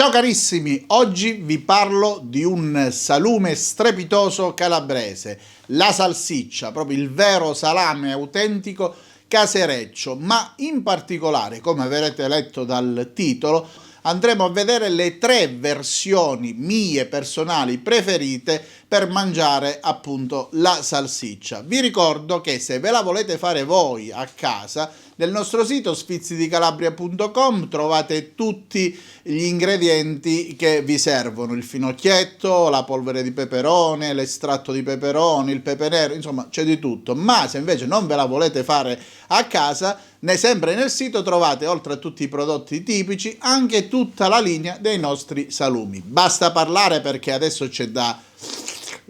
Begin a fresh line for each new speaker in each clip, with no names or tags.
Ciao carissimi, oggi vi parlo di un salume strepitoso calabrese, la salsiccia, proprio il vero salame autentico casereccio, ma in particolare, come avrete letto dal titolo, andremo a vedere le 3 versioni mie personali preferite per mangiare appunto la salsiccia. Vi ricordo che se ve la volete fare voi a casa, nel nostro sito sfizzidicalabria.com trovate tutti gli ingredienti che vi servono: il finocchietto, la polvere di peperone, l'estratto di peperone, il pepe nero, insomma c'è di tutto. Ma se invece non ve la volete fare a casa, sempre nel sito trovate, oltre a tutti i prodotti tipici, anche tutta la linea dei nostri salumi. Basta parlare perché adesso c'è da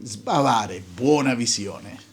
sbavare. Buona visione.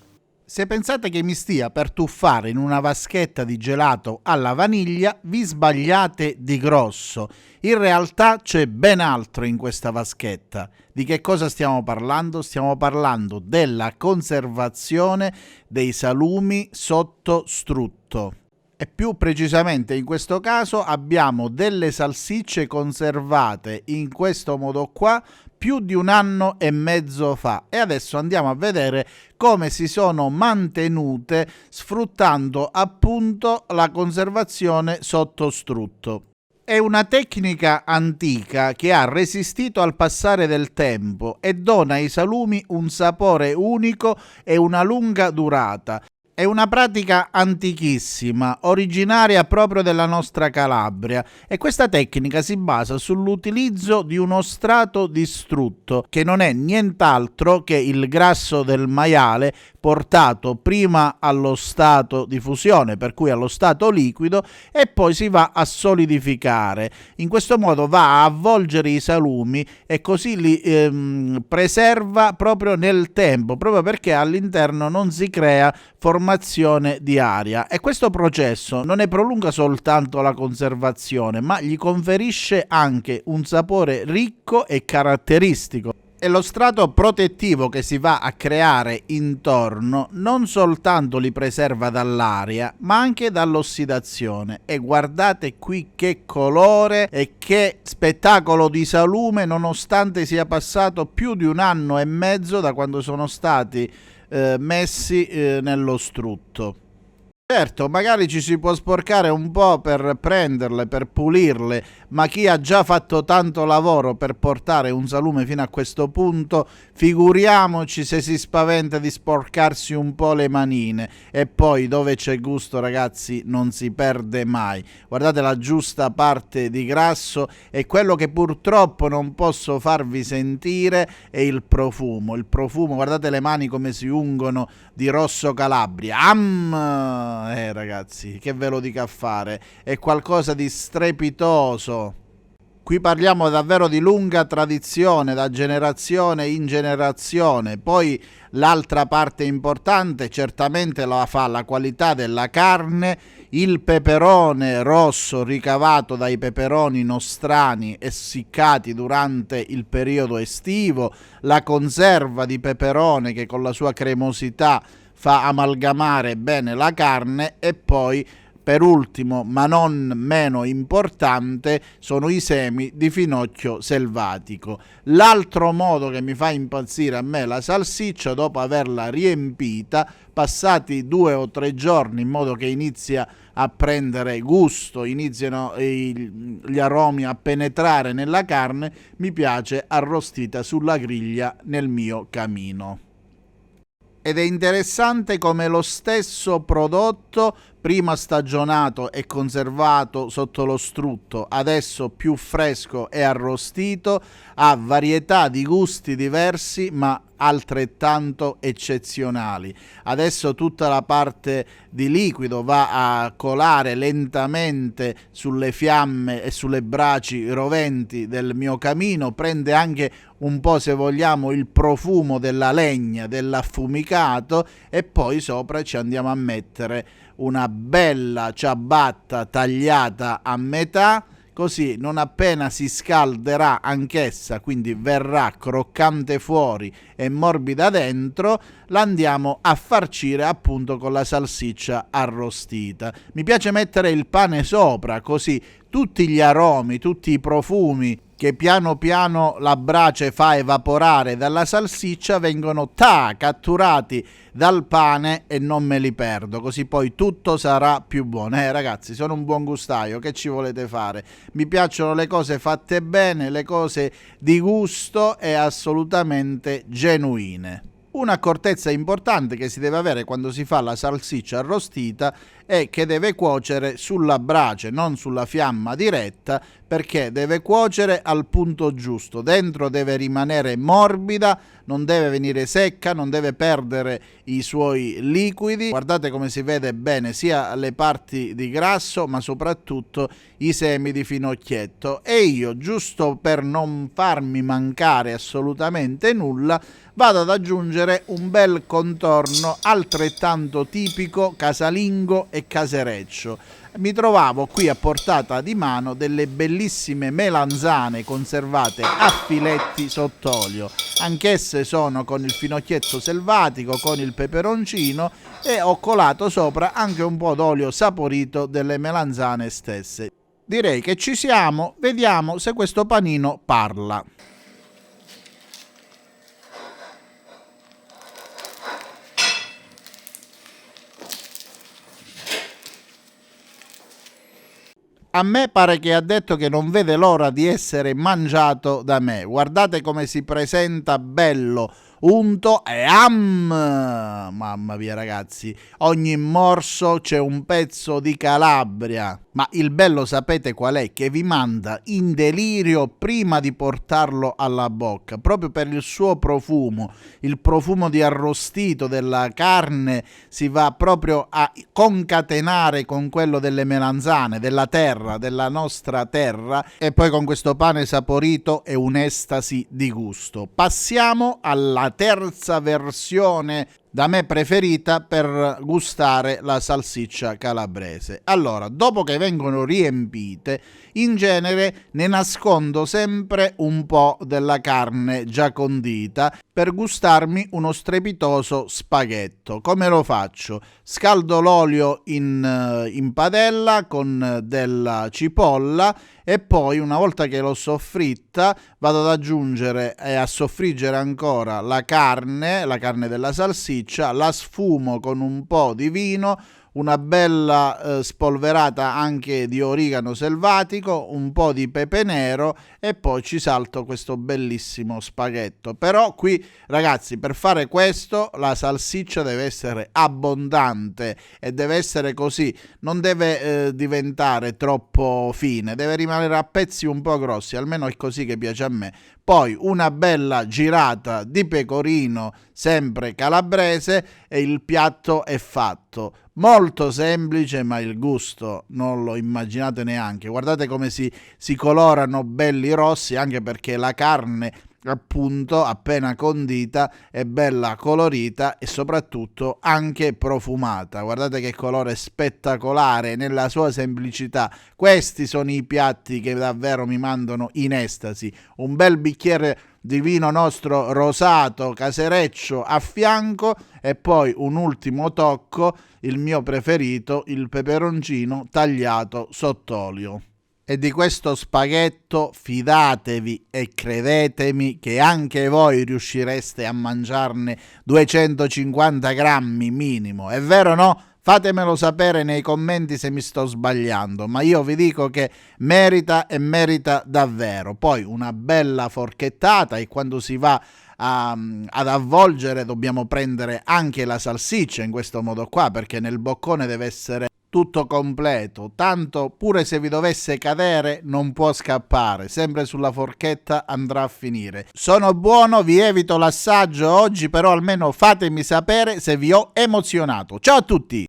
Se pensate che mi stia per tuffare in una vaschetta di gelato alla vaniglia, vi sbagliate di grosso. In realtà c'è ben altro in questa vaschetta. Di che cosa stiamo parlando? Stiamo parlando della conservazione dei salumi sotto strutto. E più precisamente in questo caso abbiamo delle salsicce conservate in questo modo qua più di 1 anno e mezzo fa, e adesso andiamo a vedere come si sono mantenute sfruttando appunto la conservazione sotto strutto. È una tecnica antica che ha resistito al passare del tempo e dona ai salumi un sapore unico e una lunga durata. È una pratica antichissima, originaria proprio della nostra Calabria, e questa tecnica si basa sull'utilizzo di uno strato di strutto, che non è nient'altro che il grasso del maiale portato prima allo stato di fusione, per cui allo stato liquido, e poi si va a solidificare. In questo modo va a avvolgere i salumi e così li preserva proprio nel tempo, proprio perché all'interno non si crea formazione di aria, e questo processo non ne prolunga soltanto la conservazione, ma gli conferisce anche un sapore ricco e caratteristico. E lo strato protettivo che si va a creare intorno non soltanto li preserva dall'aria, ma anche dall'ossidazione. E guardate qui che colore e che spettacolo di salume, nonostante sia passato più di 1 anno e mezzo da quando sono stati messi nello strutto. Certo, magari ci si può sporcare un po' per prenderle, per pulirle, ma chi ha già fatto tanto lavoro per portare un salume fino a questo punto, figuriamoci se si spaventa di sporcarsi un po' le manine. E poi dove c'è gusto, ragazzi, non si perde mai. Guardate la giusta parte di grasso, e quello che purtroppo non posso farvi sentire è il profumo. Il profumo, guardate le mani come si ungono di rosso Calabria. Ragazzi, che ve lo dica a fare, è qualcosa di strepitoso. Qui parliamo davvero di lunga tradizione, da generazione in generazione. Poi l'altra parte importante certamente la fa la qualità della carne, il peperone rosso ricavato dai peperoni nostrani essiccati durante il periodo estivo, la conserva di peperone che con la sua cremosità fa amalgamare bene la carne, e poi per ultimo, ma non meno importante, sono i semi di finocchio selvatico. L'altro modo che mi fa impazzire a me la salsiccia, dopo averla riempita, passati 2 o 3 giorni, in modo che inizia a prendere gusto, iniziano gli aromi a penetrare nella carne, mi piace arrostita sulla griglia nel mio camino. Ed è interessante come lo stesso prodotto, prima stagionato e conservato sotto lo strutto, adesso più fresco e arrostito, ha varietà di gusti diversi ma altrettanto eccezionali. Adesso tutta la parte di liquido va a colare lentamente sulle fiamme e sulle braci roventi del mio camino, prende anche un po', se vogliamo, il profumo della legna, dell'affumicato, e poi sopra ci andiamo a mettere una bella ciabatta tagliata a metà, così non appena si scalderà anch'essa, quindi verrà croccante fuori e morbida dentro, la andiamo a farcire appunto con la salsiccia arrostita. Mi piace mettere il pane sopra, così tutti gli aromi, tutti i profumi che piano piano la brace fa evaporare dalla salsiccia, vengono catturati dal pane e non me li perdo, così poi tutto sarà più buono. Ragazzi, sono un buon gustaio, che ci volete fare? Mi piacciono le cose fatte bene, le cose di gusto e assolutamente genuine. Un'accortezza importante che si deve avere quando si fa la salsiccia arrostita è che deve cuocere sulla brace, non sulla fiamma diretta, perché deve cuocere al punto giusto. Dentro deve rimanere morbida, non deve venire secca, non deve perdere i suoi liquidi. Guardate come si vede bene sia le parti di grasso, ma soprattutto i semi di finocchietto. E io, giusto per non farmi mancare assolutamente nulla, vado ad aggiungere un bel contorno altrettanto tipico casalingo e casereccio. Mi trovavo qui a portata di mano delle bellissime melanzane conservate a filetti sott'olio. Anch'esse sono con il finocchietto selvatico, con il peperoncino, e ho colato sopra anche un po' d'olio saporito delle melanzane stesse. Direi che ci siamo, vediamo se questo panino parla. A me pare che ha detto che non vede l'ora di essere mangiato da me. Guardate come si presenta bello, unto e mamma mia ragazzi, ogni morso c'è un pezzo di Calabria. Ma il bello sapete qual è? Che vi manda in delirio prima di portarlo alla bocca, proprio per il suo profumo, il profumo di arrostito della carne si va proprio a concatenare con quello delle melanzane, della terra, della nostra terra, e poi con questo pane saporito è un'estasi di gusto. Passiamo alla terza versione da me preferita per gustare la salsiccia calabrese. Allora, dopo che vengono riempite, in genere ne nascondo sempre un po' della carne già condita per gustarmi uno strepitoso spaghetto. Come lo faccio? Scaldo l'olio in padella con della cipolla e poi, una volta che l'ho soffritta, vado ad aggiungere e a soffriggere ancora la carne della salsiccia, la sfumo con un po' di vino, una bella spolverata anche di origano selvatico, un po' di pepe nero e poi ci salto questo bellissimo spaghetto. Però qui ragazzi, per fare questo la salsiccia deve essere abbondante e deve essere così, non deve diventare troppo fine, deve rimanere a pezzi un po' grossi, almeno è così che piace a me. Poi una bella girata di pecorino, sempre calabrese, e il piatto è fatto. Molto semplice, ma il gusto non lo immaginate neanche. Guardate come si colorano belli rossi, anche perché la carne, appunto, appena condita è bella colorita e soprattutto anche profumata. Guardate che colore spettacolare nella sua semplicità. Questi sono i piatti che davvero mi mandano in estasi. Un bel bicchiere di vino nostro rosato casereccio a fianco e poi un ultimo tocco, il mio preferito, il peperoncino tagliato sott'olio. E di questo spaghetto fidatevi e credetemi che anche voi riuscireste a mangiarne 250 grammi minimo. È vero, no? Fatemelo sapere nei commenti se mi sto sbagliando, ma io vi dico che merita e merita davvero. Poi una bella forchettata, e quando si va ad avvolgere dobbiamo prendere anche la salsiccia in questo modo qua, perché nel boccone deve essere tutto completo, tanto pure se vi dovesse cadere non può scappare, sempre sulla forchetta andrà a finire. Sono buono, vi evito l'assaggio oggi, però almeno fatemi sapere se vi ho emozionato. Ciao a tutti!